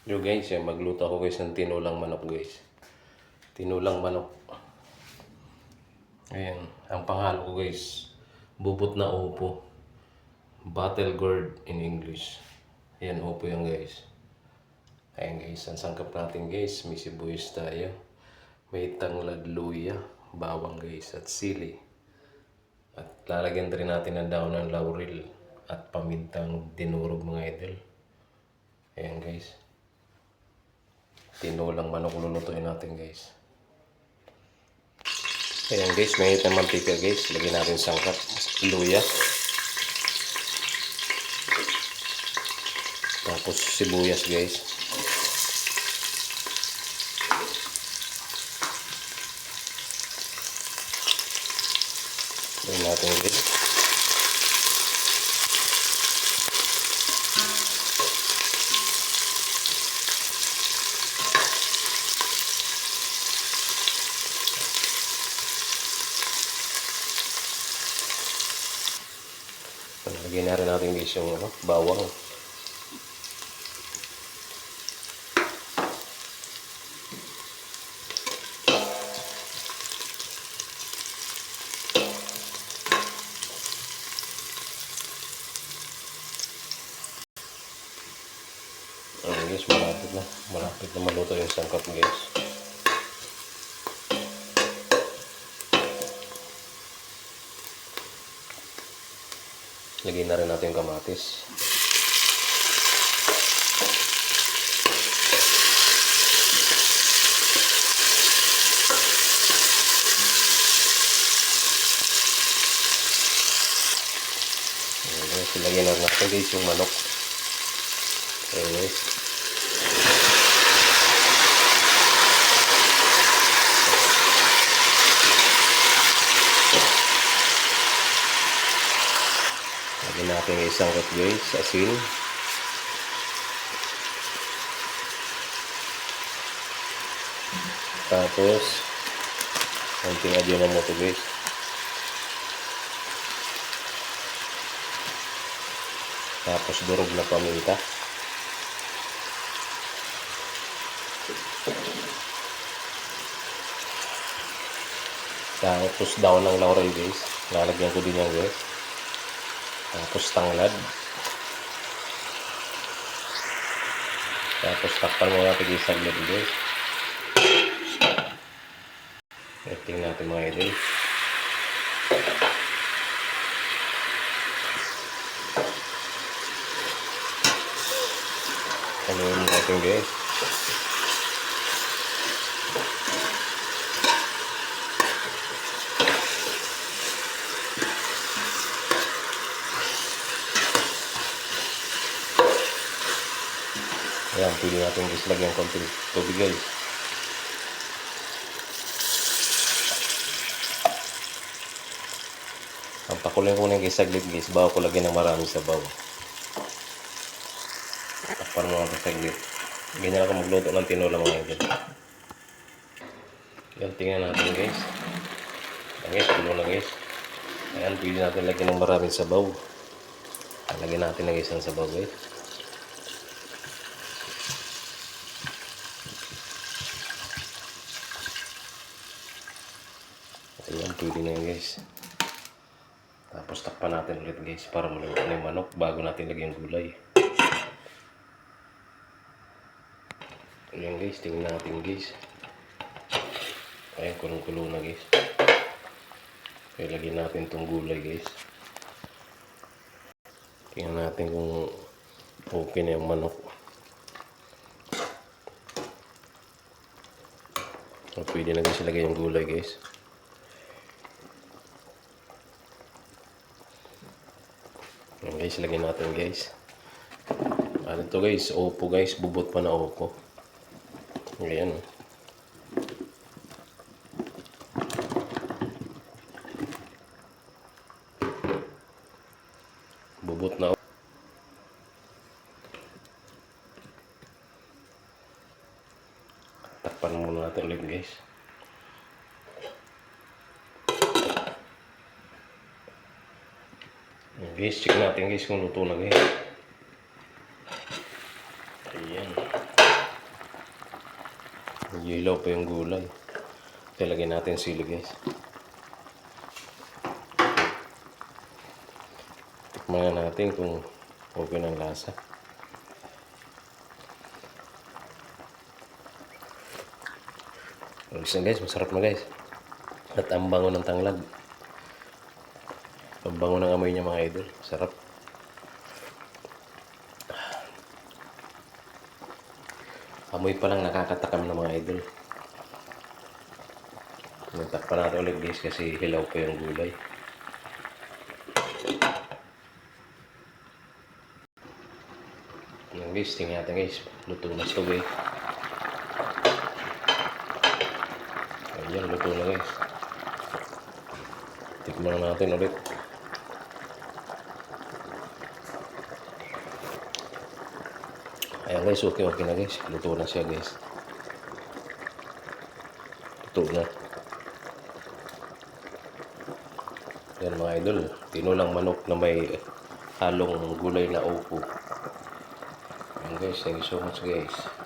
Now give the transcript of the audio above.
Yo guys, magluto ako guys ng tinulang manok guys. Tinulang manok. Ayan, ang pangalan ko guys, bubot na upo. Battle gourd in English. Ayan, upo yan guys. Ayan guys, ang sangkap natin guys, may sibuyas tayo. May tanglad, luya, bawang guys, at sili. At lalagyan rin natin ng daon ng laurel at pamintang dinurog mga idol. Ayan guys. Tinulang manok lulutuin natin guys. Ayan guys, may hit ng mantika guys. Lagyan natin sangkap, luya. Tapos sibuyas guys. Lagyan natin guys. Lagyan na rin natin guys yung bawang. Ayan guys, malapit na maluto yung sangkap guys. Lagyan na rin natin yung kamatis. Ayan guys, lagyan na rin natin guys yung manok. Ayan guys. Lagyan natin yung isang cut guys, asin. Tapos, konting Ajinomoto guys. Tapos durog na paminta. Tapos daon ng laurel guys. Lalagyan ko din yan guys. Tapos tanglad. Tapos takpan mo natin yung saglit guys. Tingnan natin mga idol. Haluin natin guys. Ayan, pwede natin guys lagyan konting tubig guys. Ang pakuloy ko na guys saglit guys, bago ko lagyan ng maraming sabaw. Takpan mo natin saglit. Ganyan ako magluto ng tinola mga idol. Yan, tingnan natin guys. Ayan guys, pulo na guys. Ayan, pwede natin lagyan ng maraming sabaw. Lagyan natin ng isang sabaw guys. Ayan, pwede na yan guys. Tapos takpan natin ulit guys para maluto na yung manok bago natin lagyan yung gulay. Ayan guys, tingnan natin guys. Ayan, kulong-kulo na guys. Kaya lagyan natin itong gulay guys. Tingnan natin kung okay na yung manok. So, pwede na guys ilagay yung gulay guys. Ayan guys, lagyan natin guys. Ano to guys, opo guys, bubot pa na opo. Ayan. Bubot na opo. Takpan muna natin ulit guys. Guys, check natin guys kung luto na guys. Ayan. Hilaw pa yung gulay. Kaya lagyan natin sili guys. Tikman nga natin kung okay ng lasa. Guys, masarap na guys. At ang bango ng tanglad. Ang bango ng amoy niya mga idol. Sarap. Amoy pa lang nakakatakam ng mga idol. Takpan natin ulit guys kasi hilaw pa yung gulay. Yan guys, tingnan natin guys. Luto na ito guys. Ayan, luto na guys. Tikman natin ulit. Ayan guys, okay na guys. Luto na siya guys. Luto na. Yan mga idol, tinulang manok na may halong gulay na upo. Yan guys, thank you so much guys.